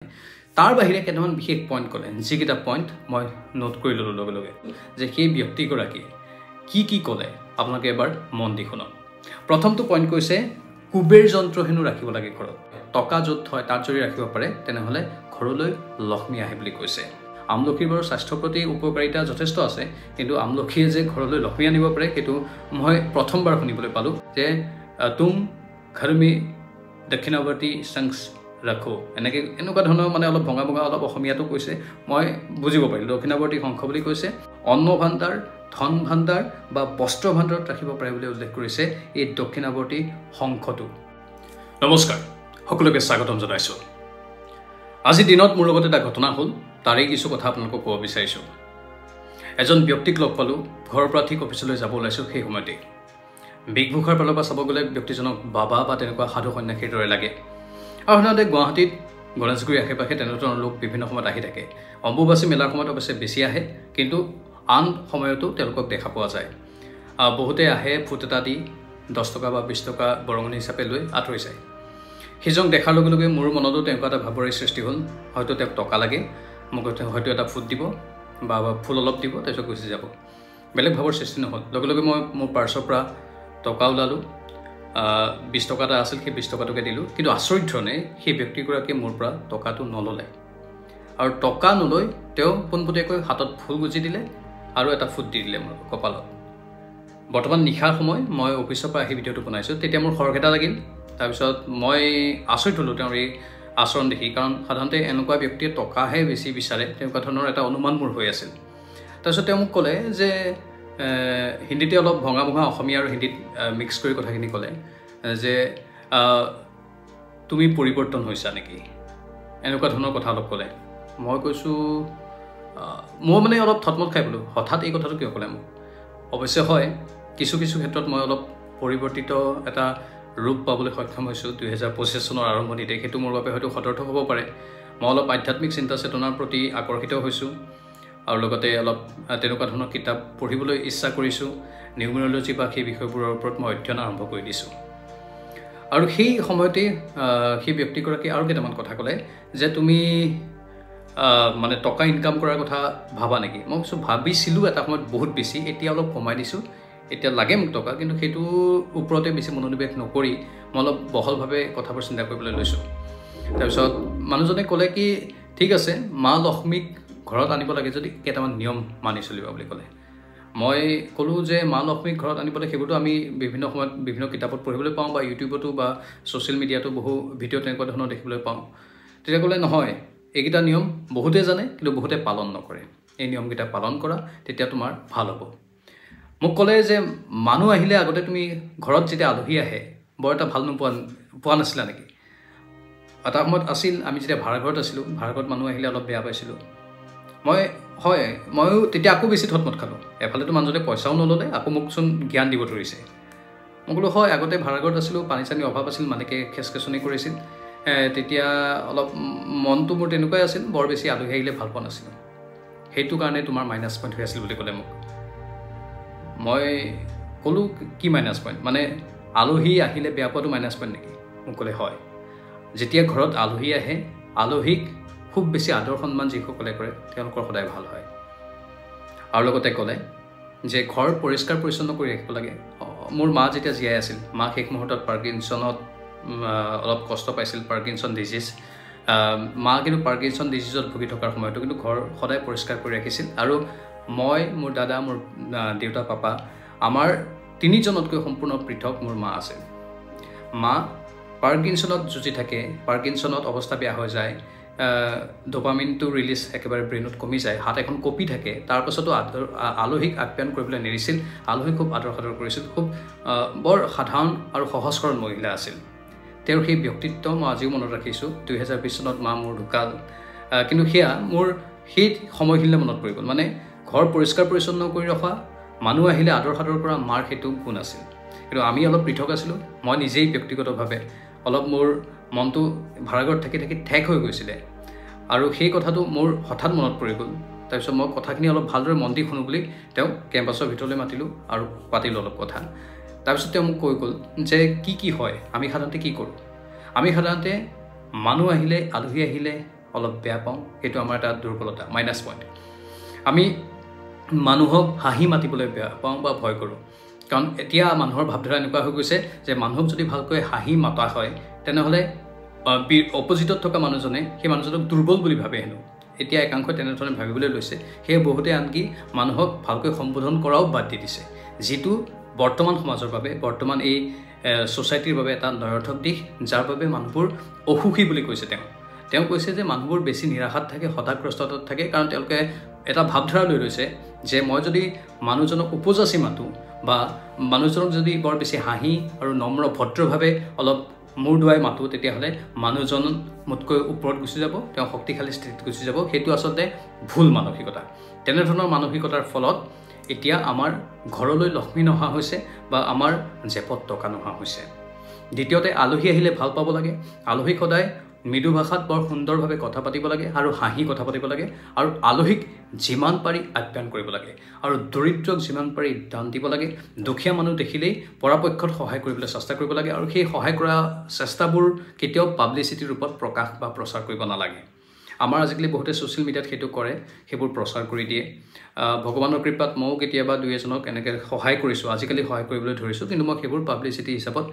তাৰ বাহিৰে কেইটামান বিশেষ পইণ্ট ক'লে, যিকেইটা পইণ্ট মই নোট কৰি ল'লোঁ লগে লগে, যে সেই ব্যক্তিগৰাকী কি ক'লে আপোনালোকে এবাৰ মন দি শুনক। প্ৰথমটো পইণ্ট কৈছে, কুবেৰ যন্ত্ৰ হেনো ৰাখিব লাগে ঘৰত। টকা য'ত হয় তাত যদি ৰাখিব পাৰে তেনেহ'লে ঘৰলৈ লক্ষ্মী আহে বুলি কৈছে। আমলখিৰ বাৰু স্বাস্থ্যৰ প্ৰতি উপকাৰিতা যথেষ্ট আছে, কিন্তু আমলখিয়ে যে ঘৰলৈ লক্ষ্মী আনিব পাৰে সেইটো মই প্ৰথমবাৰ শুনিবলৈ পালোঁ। যে তুম ঘৰ মে দক্ষিণাৱৰ্তী সংস ৰাখো, এনেকুৱা ধৰণৰ মানে অলপ ভঙা অলপ অসমীয়াটো কৈছে, মই বুজিব পাৰিলোঁ। দক্ষিণাৱৰ্তী শংখ বুলি কৈছে, অন্ন ভাণ্ডাৰ, ধন ভাণ্ডাৰ বা বস্ত্ৰ ভাণ্ডাৰত ৰাখিব পাৰে বুলি উল্লেখ কৰিছে এই দক্ষিণাৱৰ্তী শংখটো। নমস্কাৰ, সকলোকে স্বাগতম জনাইছোঁ। আজি দিনত মোৰ লগত এটা ঘটনা হ'ল, তাৰেই কিছু কথা আপোনালোকক ক'ব বিচাৰিছোঁ। এজন ব্যক্তিক লগ পালোঁ, ঘৰৰ পৰা ঠিক অফিচলৈ যাব ওলাইছোঁ। সেই সময়তেই বিঘোষাৰ ফালৰ পৰা চাব গ'লে ব্যক্তিজনক বাবা বা তেনেকুৱা সাধু সন্যাসীৰ দৰে লাগে। আৰু সাধাৰণতে গুৱাহাটীত গণেশগুৰিৰ আশে পাশে তেনেধৰণৰ লোক বিভিন্ন সময়ত আহি থাকে। অম্বুবাচী মেলাৰ সময়ত অৱশ্যে বেছি আহে, কিন্তু আন সময়তো তেওঁলোকক দেখা পোৱা যায়। বহুতে আহে ফুট এটা দি 10 টকা বা 20 টকা বৰঙণি হিচাপে লৈ আঁতৰি যায়। সিজনক দেখাৰ লগে লগে মোৰ মনতো তেনেকুৱা এটা ভাবৰে সৃষ্টি হ'ল, হয়তো তেওঁক টকা লাগে, মোক হয়তো এটা ফুট দিব বা ফুল অলপ দিব, তাৰপিছত গুচি যাব। বেলেগ ভাবৰ সৃষ্টি নহ'ল। লগে লগে মই মোৰ পাৰ্চৰ পৰা টকা ওলালোঁ। 20 টকা এটা আছিল, সেই 20 টকাটোকে দিলোঁ। কিন্তু আচৰিত ধৰণে সেই ব্যক্তিগৰাকীয়ে মোৰ পৰা টকাটো নল'লে, আৰু টকা নলৈ তেওঁ পোনপটীয়াকৈ হাতত ফুল গুজি দিলে আৰু এটা ফুট দি দিলে মোৰ কপালত। বৰ্তমান নিশাৰ সময়, মই অফিচৰ পৰা আহি ভিডিঅ'টো বনাইছোঁ। তেতিয়া মোৰ খৰখেদা লাগিল। তাৰপিছত মই আচৰিত হ'লোঁ তেওঁৰ এই আচৰণ দেখি, কাৰণ সাধাৰণতে এনেকুৱা ব্যক্তিয়ে টকাহে বেছি বিচাৰে, তেনেকুৱা ধৰণৰ এটা অনুমান মোৰ হৈ আছিল। তাৰপিছত তেওঁ মোক ক'লে যে হিন্দীতে অলপ ভঙা অসমীয়া আৰু হিন্দীত মিক্স কৰি কথাখিনি ক'লে যে তুমি পৰিৱৰ্তন হৈছা নেকি, এনেকুৱা ধৰণৰ কথা অলপ ক'লে। মই কৈছোঁ, মই মানে অলপ থতমত খাই বোলো, হঠাৎ এই কথাটো কিয় ক'লে মোক। অৱশ্যে হয়, কিছু ক্ষেত্ৰত মই অলপ পৰিৱৰ্তিত এটা ৰূপ পাবলৈ সক্ষম হৈছোঁ 2025 চনৰ আৰম্ভণিতে। সেইটো মোৰ বাবে হয়তো সতৰ্থক হ'ব পাৰে। মই অলপ আধ্যাত্মিক চিন্তা চেতনাৰ প্ৰতি আকৰ্ষিত হৈছোঁ, আৰু লগতে অলপ তেনেকুৱা ধৰণৰ কিতাপ পঢ়িবলৈ ইচ্ছা কৰিছোঁ। নিউমেৰলজি বা সেই বিষয়বোৰৰ ওপৰত মই অধ্যয়ন আৰম্ভ কৰি দিছোঁ। আৰু সেই সময়তেই সেই ব্যক্তিগৰাকী আৰু কেইটামান কথা ক'লে যে তুমি মানে টকা ইনকাম কৰাৰ কথা ভাবা নেকি। মই কৈছোঁ ভাবিছিলোঁ এটা সময়ত বহুত বেছি, এতিয়া অলপ কমাই দিছোঁ। এতিয়া লাগে মোক টকা, কিন্তু সেইটোৰ ওপৰতে বেছি মনোনিৱেশ নকৰি মই অলপ বহলভাৱে কথাবোৰ চিন্তা কৰিবলৈ লৈছোঁ। তাৰপিছত মানুহজনে ক'লে কি, ঠিক আছে, মা লক্ষ্মীক ঘৰত আনিব লাগে যদি কেইটামান নিয়ম মানি চলিবা বুলি ক'লে। মই ক'লোঁ যে মা লক্ষ্মীক ঘৰত আনিবলৈ সেইবোৰতো আমি বিভিন্ন সময়ত বিভিন্ন কিতাপত পঢ়িবলৈ পাওঁ, বা ইউটিউবতো বা ছ'চিয়েল মিডিয়াতো বহু ভিডিঅ' তেনেকুৱা ধৰণৰ দেখিবলৈ পাওঁ। তেতিয়া ক'লে নহয়, এইকেইটা নিয়ম বহুতে জানে কিন্তু বহুতে পালন নকৰে। এই নিয়মকেইটা পালন কৰা, তেতিয়া তোমাৰ ভাল হ'ব। মোক ক'লে যে মানুহ আহিলে আগতে তুমি ঘৰত যেতিয়া আলহী আহে বৰ এটা ভাল পোৱা নাছিলা নেকি। এটা সময়ত আছিল, আমি যেতিয়া ভাড়াঘৰত আছিলোঁ, ভাড়াঘৰত মানুহ আহিলে অলপ বেয়া পাইছিলোঁ। ময়ো তেতিয়া আকৌ বেছি থতমত খালোঁ। এফালেতো মানুহজনে পইচাও নল'লে, আকৌ মোকচোন জ্ঞান দিব ধৰিছে। মই ক'লোঁ হয়, আগতে ভাড়াঘৰত আছিলোঁ, পানী চানী অভাৱ আছিল, মানেকে খেচখেচনি কৰিছিল। তেতিয়া অলপ মনটো মোৰ তেনেকুৱাই আছিল, বৰ বেছি আলহী আহিলে ভাল পোৱা নাছিলোঁ। সেইটো কাৰণে তোমাৰ মাইনাছ পইণ্ট হৈ আছিল বুলি ক'লে মোক। মই ক'লোঁ কি মাইনাছ পইণ্ট, মানে আলহী আহিলে বেয়া পোৱাটো মাইনাছ পইণ্ট নেকি। মোক ক'লে হয়, যেতিয়া ঘৰত আলহী আহে, আলহীক খুব বেছি আদৰ সন্মান যিসকলে কৰে তেওঁলোকৰ সদায় ভাল হয়। আৰু লগতে ক'লে যে ঘৰ পৰিষ্কাৰ পৰিচ্ছন্ন কৰি ৰাখিব লাগে। মোৰ মা যেতিয়া জীয়াই আছিল, মা শেষ মুহূৰ্তত পাৰ্কিনছনত অলপ কষ্ট পাইছিল, পাৰ্কিনছন ডিজিজ। মা কিন্তু পাৰ্কিনছন ডিজিজত ভুগি থকাৰ সময়তো কিন্তু ঘৰ সদায় পৰিষ্কাৰ কৰি ৰাখিছিল। আৰু মই, মোৰ দাদা, মোৰ দেউতা, পাপা, আমাৰ 3জনতকৈ সম্পূৰ্ণ পৃথক মোৰ মা আছে। মা পাৰ্কিনছনত যুঁজি থাকে, পাৰ্কিনছনত অৱস্থা বেয়া হৈ যায়, ডপামিনটো ৰিলিজ একেবাৰে ব্ৰেইনত কমি যায়, হাত এখন কঁপি থাকে। তাৰপাছতো আলহীক আপ্যায়ন কৰিবলৈ নেৰিছিল, আলহীক খুব আদৰ সাদৰ কৰিছিল, খুব বৰ সাধাৰণ আৰু সহজ সৰল মহিলা আছিল। তেওঁৰ সেই ব্যক্তিত্ব মই আজিও মনত ৰাখিছোঁ। 2020 চনত মা মোৰ ঢুকাল, কিন্তু সেয়া মোৰ সেই সময়খিনিলৈ মনত পৰি গ'ল। মানে ঘৰ পৰিষ্কাৰ পৰিচ্ছন্ন কৰি ৰখা, মানুহ আহিলে আদৰ সাদৰ কৰা মাৰ সেইটো গুণ আছিল। কিন্তু আমি অলপ পৃথক আছিলোঁ। মই নিজেই ব্যক্তিগতভাৱে অলপ মোৰ মনটো ভাড়াঘৰত থাকি ঠেক হৈ গৈছিলে, আৰু সেই কথাটো মোৰ হঠাৎ মনত পৰি গ'ল। তাৰপিছত মই কথাখিনি অলপ ভালদৰে মন দি শুনো বুলি তেওঁক কেম্পাছৰ ভিতৰলৈ মাতিলোঁ আৰু পাতিলোঁ অলপ কথা। তাৰপিছত তেওঁ মোক কৈ গ'ল যে কি হয়, আমি সাধাৰণতে কি কৰোঁ। আমি সাধাৰণতে মানুহ আহিলে, আলহী আহিলে অলপ বেয়া পাওঁ, সেইটো আমাৰ এটা দুৰ্বলতা, মাইনাছ পইণ্ট। আমি মানুহক হাঁহি মাতিবলৈ বেয়া পাওঁ বা ভয় কৰোঁ, কাৰণ এতিয়া মানুহৰ ভাৱধাৰা এনেকুৱা হৈ গৈছে যে মানুহক যদি ভালকৈ হাঁহি মাতা হয় তেনেহ'লে অপজিটত থকা মানুহজনে সেই মানুহজনক দুৰ্বল বুলি ভাবে হেনো। এতিয়া একাংশই তেনেধৰণে ভাবিবলৈ লৈছে। সেয়ে বহুতে আনকি মানুহক ভালকৈ সম্বোধন কৰাও বাদ দি দিছে, যিটো বৰ্তমান সমাজৰ বাবে, বৰ্তমান এই ছ'চাইটিৰ বাবে এটা নৰৰ্থক দিশ, যাৰ বাবে মানুহবোৰ অসুখী বুলি কৈছে তেওঁ কৈছে যে মানুহবোৰ বেছি নিৰাশাত থাকে, হতাশগ্ৰস্ততাত থাকে, কাৰণ তেওঁলোকে এটা ভাৱধাৰা লৈ লৈছে যে মই যদি মানুহজনক উপজাচি মাতোঁ বা মানুহজনক যদি বৰ বেছি হাঁহি আৰু নম্ৰ ভদ্ৰভাৱে অলপ মূৰ দুৱাই মাতোঁ, তেতিয়াহ'লে মানুহজন মোতকৈ ওপৰত গুচি যাব, তেওঁ শক্তিশালী স্থিতিত গুচি যাব। সেইটো আচলতে ভুল মানসিকতা। তেনেধৰণৰ মানসিকতাৰ ফলত এতিয়া আমাৰ ঘৰলৈ লক্ষ্মী নহা হৈছে বা আমাৰ জেপত টকা নহা হৈছে। দ্বিতীয়তে, আলহী আহিলে ভাল পাব লাগে। আলহীক সদায় মৃদু ভাষাত বৰ সুন্দৰভাৱে কথা পাতিব লাগে আৰু হাঁহি কথা পাতিব লাগে, আৰু আলহীক যিমান পাৰি আপ্যায়ন কৰিব লাগে, আৰু দৰিদ্ৰক যিমান পাৰি দান দিব লাগে। দুখীয়া মানুহ দেখিলেই পৰাপক্ষত সহায় কৰিবলৈ চেষ্টা কৰিব লাগে, আৰু সেই সহায় কৰা চেষ্টাবোৰ কেতিয়াও পাব্লিচিটিৰ ৰূপত প্ৰকাশ বা প্ৰচাৰ কৰিব নালাগে। আমাৰ আজিকালি বহুতে ছ'চিয়েল মিডিয়াত সেইটো কৰে, সেইবোৰ প্ৰচাৰ কৰি দিয়ে। ভগৱানৰ কৃপাত ময়ো কেতিয়াবা দুই এজনক এনেকৈ সহায় কৰিছোঁ, আজিকালি সহায় কৰিবলৈ ধৰিছোঁ, কিন্তু মই সেইবোৰ পাব্লিচিটি হিচাপত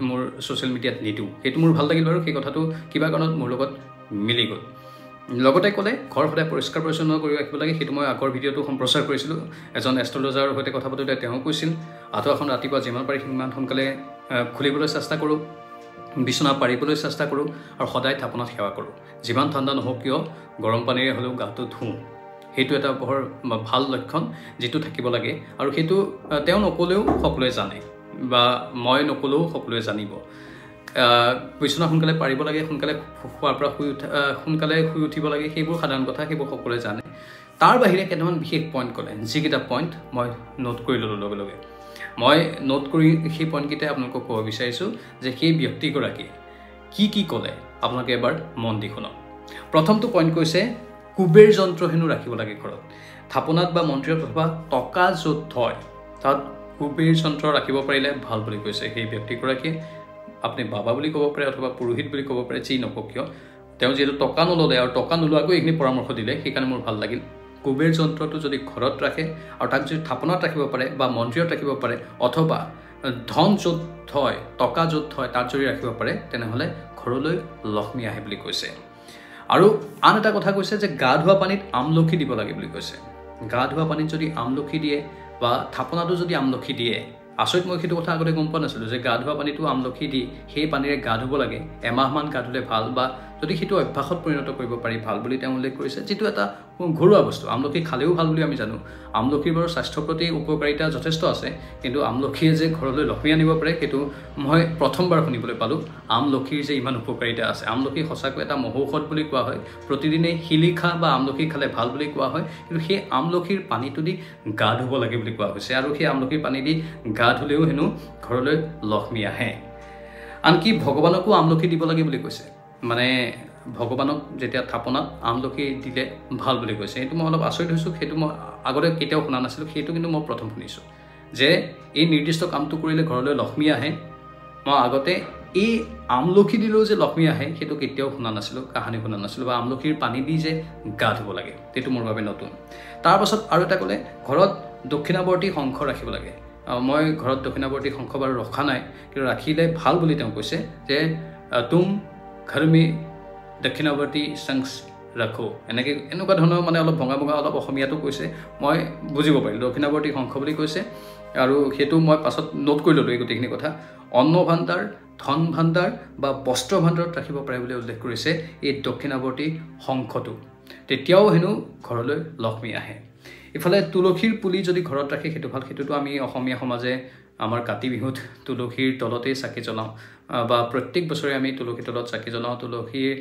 মোৰ ছ'চিয়েল মিডিয়াত নিদিওঁ। সেইটো মোৰ ভাল লাগিল বাৰু, সেই কথাটো কিবা কাৰণত মোৰ লগত মিলি গ'ল। লগতে ক'লে ঘৰ সদায় পৰিষ্কাৰ পৰিচ্ছন্ন কৰি ৰাখিব লাগে, সেইটো মই আগৰ ভিডিঅ'টো সম্প্ৰচাৰ কৰিছিলোঁ। এজন এষ্ট্ৰলজাৰৰ সৈতে কথা পাতোঁতে তেওঁ কৈছিল আঁঠুৱাখন ৰাতিপুৱা যিমান পাৰি সিমান সোনকালে খুলিবলৈ চেষ্টা কৰোঁ, বিচনা পাৰিবলৈ চেষ্টা কৰোঁ, আৰু সদায় থাপনাত সেৱা কৰোঁ। যিমান ঠাণ্ডা নহওক কিয় গৰম পানীৰে হ'লেও গাটো ধুওঁ। সেইটো এটা বৰ ভাল লক্ষণ, যিটো থাকিব লাগে, আৰু সেইটো তেওঁ নক'লেও সকলোৱে জানে বা মই নক'লেও সকলোৱে জানিব। বিচনা সোনকালে পাৰিব লাগে, সোনকালে শোৱাৰ পৰা সোনকালে শুই উঠিব লাগে, সেইবোৰ সাধাৰণ কথা, সেইবোৰ সকলোৱে জানে। তাৰ বাহিৰে কেইটামান বিশেষ পইণ্ট ক'লে, যিকেইটা পইণ্ট মই নোট কৰি ল'লোঁ লগে লগে। মই নোট কৰি সেই পইণ্টকেইটাই আপোনালোকক ক'ব বিচাৰিছোঁ যে সেই ব্যক্তিগৰাকীয়ে কি ক'লে আপোনালোকে এবাৰ মন দি শুনক। প্ৰথমটো পইণ্ট কৈছে কুবেৰ যন্ত্ৰ হেনো ৰাখিব লাগে ঘৰত। থাপনাত বা মন্দিৰত অথবা টকা য'ত থয় তাত কুবেৰ যন্ত্ৰ ৰাখিব পাৰিলে ভাল বুলি কৈছে সেই ব্যক্তিগৰাকীয়ে। আপুনি বাবা বুলি ক'ব পাৰে অথবা পুৰোহিত বুলি ক'ব পাৰে, যি নকওক কিয়, তেওঁ যিহেতু টকা নল'লে আৰু টকা নোলোৱাকৈ এইখিনি পৰামৰ্শ দিলে, সেইকাৰণে মোৰ ভাল লাগিল। কুবেৰ যন্ত্ৰটো যদি ঘৰত ৰাখে আৰু তাক যদি থাপনাত ৰাখিব পাৰে বা মন্দিৰত ৰাখিব পাৰে, অথবা ধন য'ত থয়, টকা য'ত থয় তাত যদি ৰাখিব পাৰে, তেনেহ'লে ঘৰলৈ লক্ষ্মী আহে বুলি কৈছে। আৰু আন এটা কথা কৈছে যে গা ধোৱা পানীত আমলখি দিব লাগে বুলি কৈছে। গা ধোৱা পানীত যদি আমলখি দিয়ে বা থাপনাটো যদি আমলখি দিয়ে, আচৰিত, মই সেইটো কথা আগতে গম পোৱা নাছিলোঁ যে গা ধোৱা পানীটো আমলখি দি সেই পানীৰে গা ধুব লাগে, এমাহমান গা ধুলে ভাল, বা যদি সেইটো অভ্যাসত পৰিণত কৰিব পাৰি ভাল বুলি তেওঁ উল্লেখ কৰিছে, যিটো এটা ঘৰুৱা বস্তু। আমলখি খালেও ভাল বুলি আমি জানো। আমলখিৰ বাৰু স্বাস্থ্যৰ প্ৰতি উপকাৰিতা যথেষ্ট আছে, কিন্তু আমলখিয়ে যে ঘৰলৈ লক্ষ্মী আনিব পাৰে সেইটো মই প্ৰথমবাৰ শুনিবলৈ পালোঁ। আমলখিৰ যে ইমান উপকাৰিতা আছে, আমলখি সঁচাকৈ এটা মহৌষধ বুলি কোৱা হয়। প্ৰতিদিনে শিলিখা বা আমলখি খালে ভাল বুলি কোৱা হয়, কিন্তু সেই আমলখিৰ পানীটো দি গা ধুব লাগে বুলি কোৱা হৈছে, আৰু সেই আমলখিৰ পানী দি গা ধুলেও হেনো ঘৰলৈ লক্ষ্মী আহে। আনকি ভগৱানকো আমলখি দিব লাগে বুলি কৈছে, মানে ভগৱানক যেতিয়া থাপনাত আমলখি দিলে ভাল বুলি কৈছে। সেইটো মই অলপ আচৰিত হৈছোঁ, সেইটো মই আগতে কেতিয়াও শুনা নাছিলোঁ, সেইটো কিন্তু মই প্ৰথম শুনিছোঁ যে এই নিৰ্দিষ্ট কামটো কৰিলে ঘৰলৈ লক্ষ্মী আহে। মই আগতে এই আমলখি দিলেও যে লক্ষ্মী আহে সেইটো কেতিয়াও শুনা নাছিলোঁ, কাহানি শুনা নাছিলোঁ, বা আমলখিৰ পানী দি যে গা ধুব লাগে সেইটো মোৰ বাবে নতুন। তাৰপাছত আৰু এটা ক'লে ঘৰত দক্ষিণাৱৰ্তী শংখ ৰাখিব লাগে। মই ঘৰত দক্ষিণাৱৰ্তী শংখ বাৰু ৰখা নাই, কিন্তু ৰাখিলে ভাল বুলি তেওঁ কৈছে যে তুম ঘৰ মে দক্ষিণাৱৰ্তী শংখ ৰাখো, এনেকুৱা ধৰণৰ মানে অলপ ভঙা অলপ অসমীয়াটো কৈছে, মই বুজিব পাৰিলোঁ। দক্ষিণাৱৰ্তী শংখ বুলি কৈছে, আৰু সেইটো মই পাছত নোট কৰি ল'লোঁ এই গোটেইখিনি কথা। অন্ন ভাণ্ডাৰ, ধন ভাণ্ডাৰ বা বস্ত্ৰ ভাণ্ডাৰত ৰাখিব পাৰে বুলি উল্লেখ কৰিছে এই দক্ষিণাৱৰ্তী শংখটো, তেতিয়াও হেনো ঘৰলৈ লক্ষ্মী আহে। ইফালে তুলসীৰ পুলি যদি ঘৰত ৰাখে সেইটো ভাল। সেইটোতো আমি অসমীয়া সমাজে আমাৰ কাতি বিহুত তুলসীৰ তলতেই চাকি জ্বলাওঁ, বা প্ৰত্যেক বছৰে আমি তুলসীৰ তলত চাকি জ্বলাওঁ। তুলসীৰ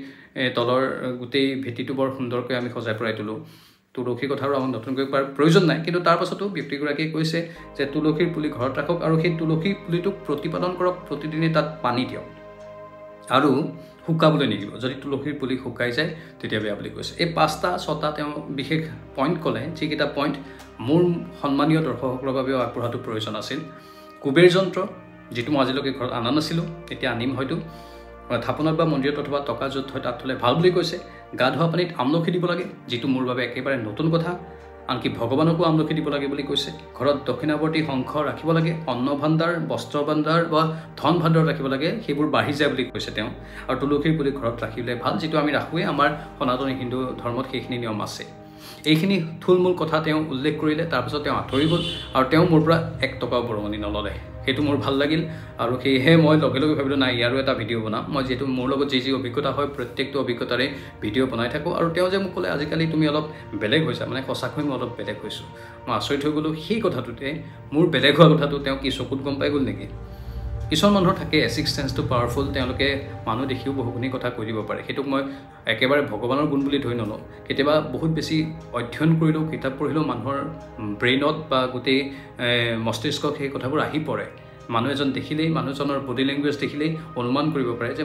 তলৰ গোটেই ভেটিটো বৰ সুন্দৰকৈ আমি সজাই পৰাই তোলোঁ। তুলসীৰ কথা আৰু আমাক নতুনকৈ কোৱাৰ প্ৰয়োজন নাই, কিন্তু তাৰ পাছতো ব্যক্তিগৰাকীয়ে কৈছে যে তুলসীৰ পুলি ঘৰত ৰাখক, আৰু সেই তুলসী পুলিটোক প্ৰতিপালন কৰক, প্ৰতিদিনে তাত পানী দিয়ক, আৰু শুকাবলৈ নিদিব। যদি তুলসীৰ পুলি শুকাই যায় তেতিয়া বেয়া বুলি কৈছে। এই 5টা-6টা তেওঁ বিশেষ পইণ্ট ক'লে, যিকেইটা পইণ্ট মোৰ সন্মানীয় দৰ্শকসকলৰ বাবেও আগবঢ়াটো প্ৰয়োজন আছিল। কুবেৰ যন্ত্ৰ, যিটো মই আজিলৈকে ঘৰত অনা নাছিলোঁ, এতিয়া আনিম হয়তো। থাপনাত বা মন্দিৰত অথবা টকা য'ত হয় তাত থ'লে ভাল বুলি কৈছে। গা ধোৱা পানীত আমলখি দিব লাগে, যিটো মোৰ বাবে একেবাৰে নতুন কথা। আনকি ভগৱানকো আমলখি দিব লাগে বুলি কৈছে। ঘৰত দক্ষিণাৱৰ্তী শংখ ৰাখিব লাগে, অন্ন ভাণ্ডাৰ, বস্ত্ৰ ভাণ্ডাৰ বা ধন ভাণ্ডাৰ ৰাখিব লাগে, সেইবোৰ বাঢ়ি যায় বুলি কৈছে তেওঁ। আৰু তুলসীৰ পুলি ঘৰত ৰাখিলে ভাল, যিটো আমি ৰাখোঁৱেই, আমাৰ সনাতনী হিন্দু ধৰ্মত সেইখিনি নিয়ম আছে। এইখিনি থুলমূল কথা তেওঁ উল্লেখ কৰিলে, তাৰপিছত তেওঁ আঁতৰি গ'ল আৰু তেওঁ মোৰ পৰা 1 টকাও বৰঙণি নল'লে। সেইটো মোৰ ভাল লাগিল আৰু সেয়েহে মই লগে লগে ভাবিলোঁ নাই ইয়াৰো এটা ভিডিঅ' বনাম। মই যিহেতু মোৰ লগত যি অভিজ্ঞতা হয় প্ৰত্যেকটো অভিজ্ঞতাৰে ভিডিঅ' বনাই থাকোঁ। আৰু তেওঁ যে মোক ক'লে আজিকালি তুমি অলপ বেলেগ হৈছা, মানে সঁচাকৈ মই অলপ বেলেগ হৈছোঁ, মই আচৰিত হৈ গ'লোঁ। সেই কথাটোতে মোৰ বেলেগ হোৱা কথাটো তেওঁ কি চকুত গম পাই গ'ল নেকি? কিছুমান মানুহৰ থাকে ছিক্স চেন্সটো পাৱাৰফুল, তেওঁলোকে মানুহ দেখিও বহুখিনি কথা কৈ দিব পাৰে। সেইটোক মই একেবাৰে ভগৱানৰ গুণ বুলি ধৰি নলওঁ। কেতিয়াবা বহুত বেছি অধ্যয়ন কৰিলেও, কিতাপ পঢ়িলেও মানুহৰ ব্ৰেইনত বা গোটেই মস্তিষ্কক সেই কথাবোৰ আহি পৰে। মানুহ এজন দেখিলেই, মানুহজনৰ বডি লেংগুৱেজ দেখিলেই অনুমান কৰিব পাৰে যে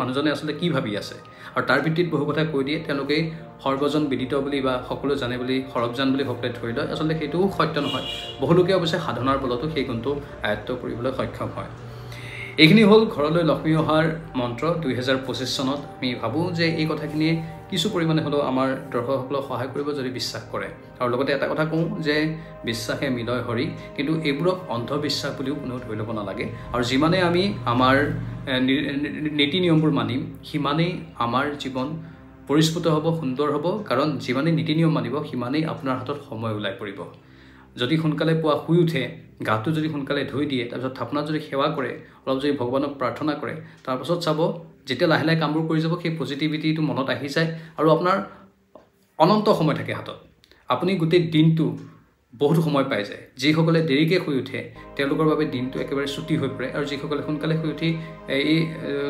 মানুহজনে আচলতে কি ভাবি আছে, আৰু তাৰ ভিত্তিত বহু কথা কৈ দিয়ে। তেওঁলোকে সৰ্বজন বিদিত বুলি বা সকলো জানে বুলি, সৰবজান বুলি সকলোৱে ধৰি লয়। আচলতে সেইটোও সত্য নহয়। বহুলোকে অৱশ্যে সাধনাৰ বলতো সেই গুণটো আয়ত্ব কৰিবলৈ সক্ষম হয়। এইখিনি হ'ল ঘৰলৈ লক্ষ্মী অহাৰ মন্ত্ৰ 2025 চনত। আমি ভাবোঁ যে এই কথাখিনিয়ে কিছু পৰিমাণে হ'লেও আমাৰ দৰ্শকসকলক সহায় কৰিব যদি বিশ্বাস কৰে। আৰু লগতে এটা কথা কওঁ যে বিশ্বাসে মিলয় হৰি, কিন্তু এইবোৰক অন্ধবিশ্বাস বুলিও কোনেও ধৰি ল'ব নালাগে। আৰু যিমানে আমি আমাৰ নীতি নিয়মবোৰ মানিম, সিমানেই আমাৰ জীৱন পৰিস্ফুট হ'ব, সুন্দৰ হ'ব। কাৰণ যিমানেই নীতি নিয়ম মানিব, সিমানেই আপোনাৰ হাতত সময় ওলাই পৰিব। যদি সোনকালে পুৱা শুই উঠে, গাটো যদি সোনকালে ধুই দিয়ে, তাৰপিছত থাপনাত যদি সেৱা কৰে, অলপ যদি ভগৱানক প্ৰাৰ্থনা কৰে, তাৰপাছত চাব যেতিয়া লাহে লাহে কামবোৰ কৰি যাব, সেই পজিটিভিটিটো মনত আহি যায় আৰু আপোনাৰ অনন্ত সময় থাকে হাতত। আপুনি গোটেই দিনটো বহুত সময় পাই যায়। যিসকলে দেৰিকৈ শুই উঠে তেওঁলোকৰ বাবে দিনটো একেবাৰে ছুটি হৈ পৰে, আৰু যিসকলে সোনকালে শুই উঠি এই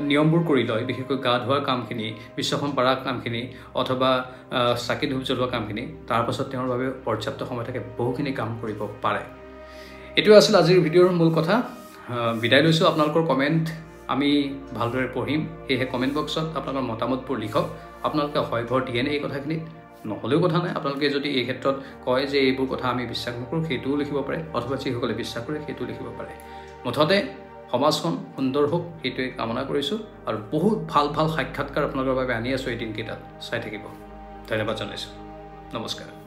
নিয়মবোৰ কৰি লয়, বিশেষকৈ গা ধোৱাৰ কামখিনি, বিশ্বখন পাৰা কামখিনি অথবা চাকি ধূপ জ্বলোৱা কামখিনি, তাৰপাছত তেওঁৰ বাবে পৰ্যাপ্ত সময় থাকে, বহুখিনি কাম কৰিব পাৰে। এইটো আছিল আজিৰ ভিডিঅ'ৰ মূল কথা। বিদায় লৈছোঁ। আপোনালোকৰ কমেণ্ট আমি ভালদৰে পঢ়িম, সেয়েহে কমেণ্ট বক্সত আপোনালোকৰ মতামতবোৰ লিখক। আপোনালোকে হয় ভৰ দিয়ে নে এই কথাখিনিত? নহ'লেও কথা নাই। আপোনালোকে যদি এই ক্ষেত্ৰত কয় যে এইবোৰ কথা আমি বিশ্বাস নকৰোঁ, সেইটোও লিখিব পাৰে, অথবা যিসকলে বিশ্বাস কৰে সেইটোও লিখিব পাৰে। মুঠতে সমাজখন সুন্দৰ হওক, সেইটোৱে কামনা কৰিছোঁ। আৰু বহুত ভাল ভাল সাক্ষাৎকাৰ আপোনালোকৰ বাবে আনি আছোঁ এই দিনকেইটাত, চাই থাকিব। ধন্যবাদ জনাইছোঁ। নমস্কাৰ।